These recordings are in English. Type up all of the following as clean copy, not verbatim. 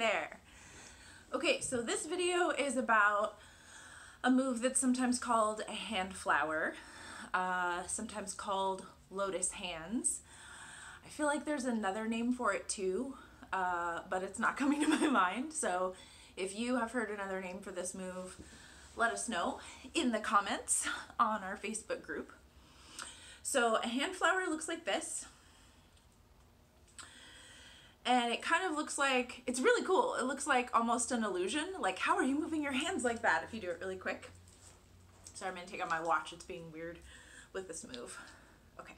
there! Okay, so this video is about a move that's sometimes called a hand flower, sometimes called lotus hands. I feel like there's another name for it too, but it's not coming to my mind. So if you have heard another name for this move, let us know in the comments on our Facebook group. So a hand flower looks like this. And it kind of looks like, it's really cool. It looks like almost an illusion. Like, how are you moving your hands like that if you do it really quick? Sorry, I'm gonna take out my watch. It's being weird with this move. Okay,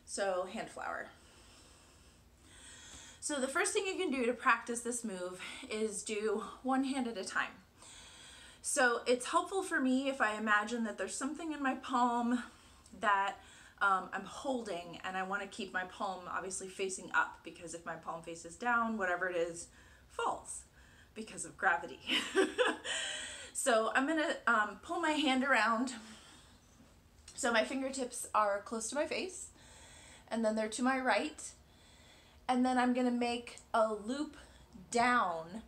so hand flower. So the first thing you can do to practice this move is do one hand at a time. So it's helpful for me if I imagine that there's something in my palm that I'm holding, and I want to keep my palm obviously facing up, because if my palm faces down, whatever it is falls because of gravity. So I'm gonna pull my hand around so my fingertips are close to my face, and then they're to my right, and then I'm gonna make a loop down,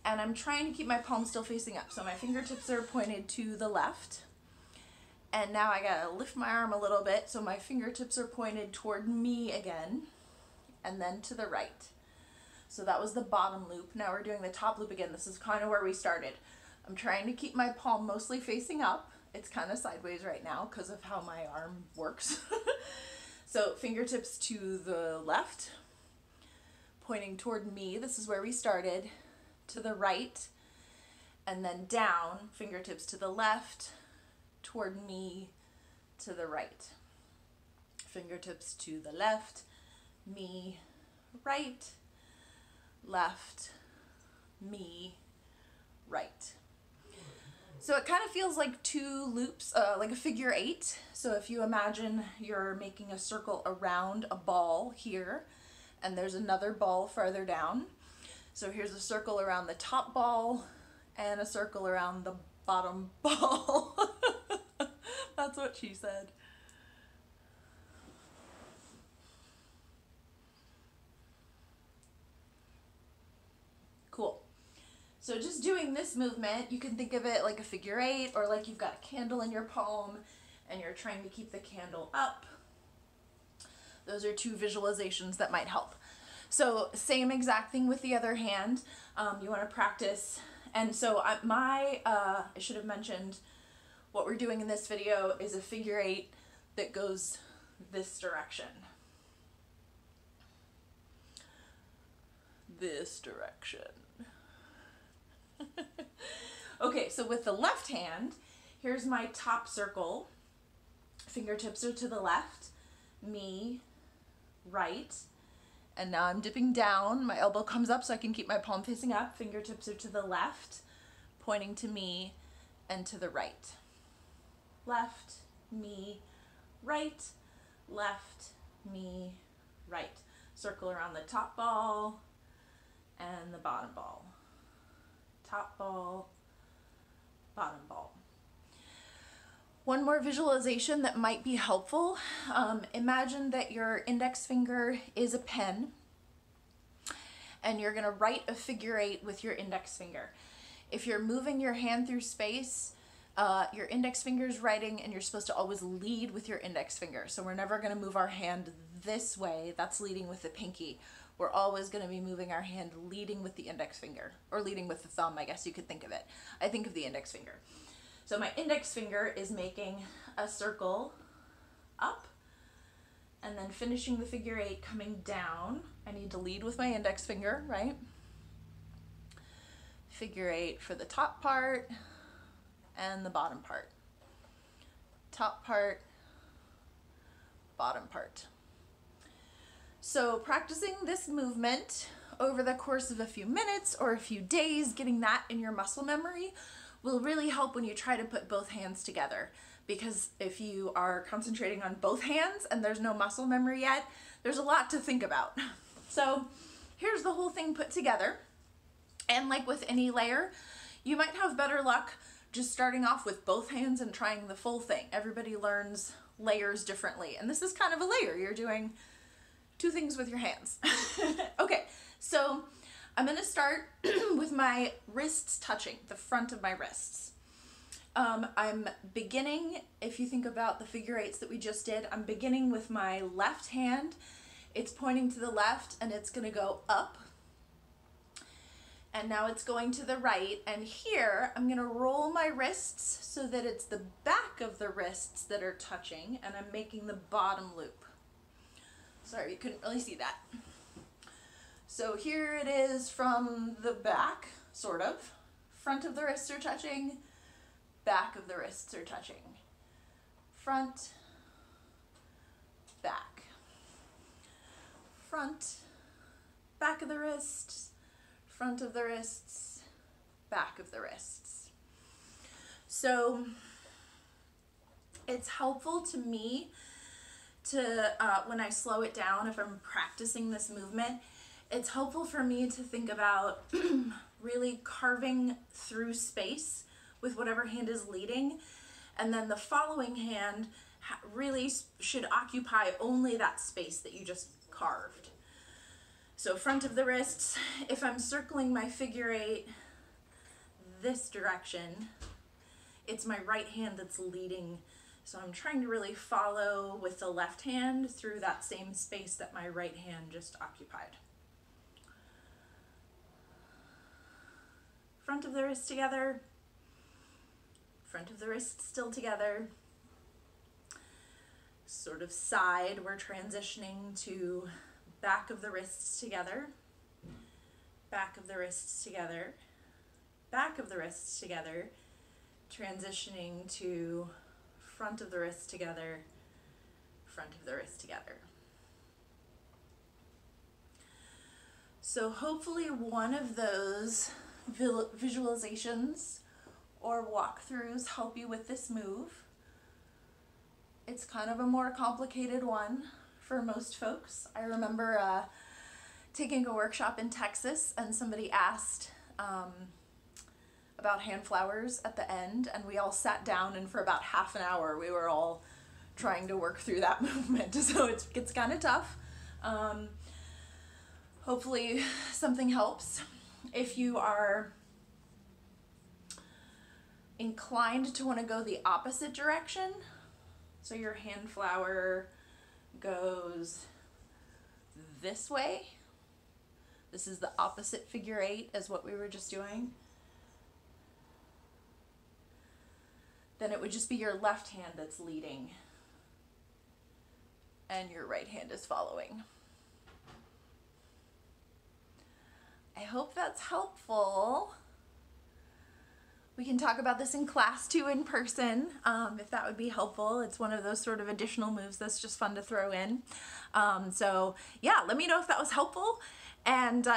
and I'm trying to keep my palm still facing up, so my fingertips are pointed to the left. And now I gotta lift my arm a little bit so my fingertips are pointed toward me again, and then to the right. So that was the bottom loop. Now we're doing the top loop again. This is kind of where we started. I'm trying to keep my palm mostly facing up. It's kind of sideways right now because of how my arm works. So fingertips to the left, pointing toward me. This is where we started. To the right, and then down, fingertips to the left, toward me, to the right. Fingertips to the left, me, right, left, me, right. So it kind of feels like two loops, like a figure eight. So if you imagine you're making a circle around a ball here, and there's another ball farther down. So here's a circle around the top ball and a circle around the bottom ball. That's what she said. Cool. So just doing this movement, you can think of it like a figure eight, or like you've got a candle in your palm and you're trying to keep the candle up. Those are two visualizations that might help. So same exact thing with the other hand. You want to practice. And so I should have mentioned, what we're doing in this video is a figure eight that goes this direction. This direction. Okay, so with the left hand, here's my top circle. Fingertips are to the left, me, right. And now I'm dipping down. My elbow comes up so I can keep my palm facing up. Fingertips are to the left, pointing to me, and to the right. Left, me, right, left, me, right. Circle around the top ball and the bottom ball. Top ball, bottom ball. One more visualization that might be helpful. Imagine that your index finger is a pen, and you're gonna write a figure eight with your index finger. If you're moving your hand through space, your index finger is writing, and you're supposed to always lead with your index finger. So we're never gonna move our hand this way. That's leading with the pinky. We're always gonna be moving our hand leading with the index finger, or leading with the thumb, I guess you could think of it. I think of the index finger. So my index finger is making a circle up, and then finishing the figure eight coming down. I need to lead with my index finger, right? Figure eight for the top part and the bottom part. Top part, bottom part. So practicing this movement over the course of a few minutes or a few days, getting that in your muscle memory, will really help when you try to put both hands together. Because if you are concentrating on both hands and there's no muscle memory yet, there's a lot to think about. So here's the whole thing put together. And like with any layer, you might have better luck just starting off with both hands and trying the full thing. Everybody learns layers differently. And this is kind of a layer. You're doing two things with your hands. Okay, so I'm gonna start with my wrists touching, the front of my wrists. I'm beginning, if you think about the figure eights that we just did, I'm beginning with my left hand. It's pointing to the left and it's gonna go up. And now it's going to the right, and here I'm gonna roll my wrists so that it's the back of the wrists that are touching, and I'm making the bottom loop. Sorry, you couldn't really see that. So here it is from the back, sort of. Front of the wrists are touching, back of the wrists are touching. Front, back. Front, back of the wrists, front of the wrists, back of the wrists. So it's helpful to me to, when I slow it down, if I'm practicing this movement, it's helpful for me to think about really carving through space with whatever hand is leading, and then the following hand really should occupy only that space that you just carved. So front of the wrists, if I'm circling my figure eight this direction, it's my right hand that's leading. So I'm trying to really follow with the left hand through that same space that my right hand just occupied. Front of the wrist together, front of the wrist still together. Sort of side, we're transitioning to back of the wrists together, back of the wrists together, back of the wrists together, transitioning to front of the wrists together, front of the wrists together. So hopefully one of those visualizations or walkthroughs help you with this move. It's kind of a more complicated one for most folks. I remember taking a workshop in Texas and somebody asked about hand flowers at the end, and we all sat down, and for about half an hour we were all trying to work through that movement. So it's kind of tough. Hopefully something helps. If you are inclined to want to go the opposite direction, so your hand flower goes this way, this is the opposite figure eight as what we were just doing, then it would just be your left hand that's leading and your right hand is following. I hope that's helpful. We can talk about this in class too in person, if that would be helpful. It's one of those sort of additional moves that's just fun to throw in. So yeah, let me know if that was helpful, and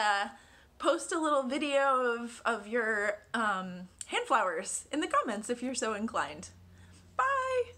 post a little video of your hand flowers in the comments if you're so inclined. Bye!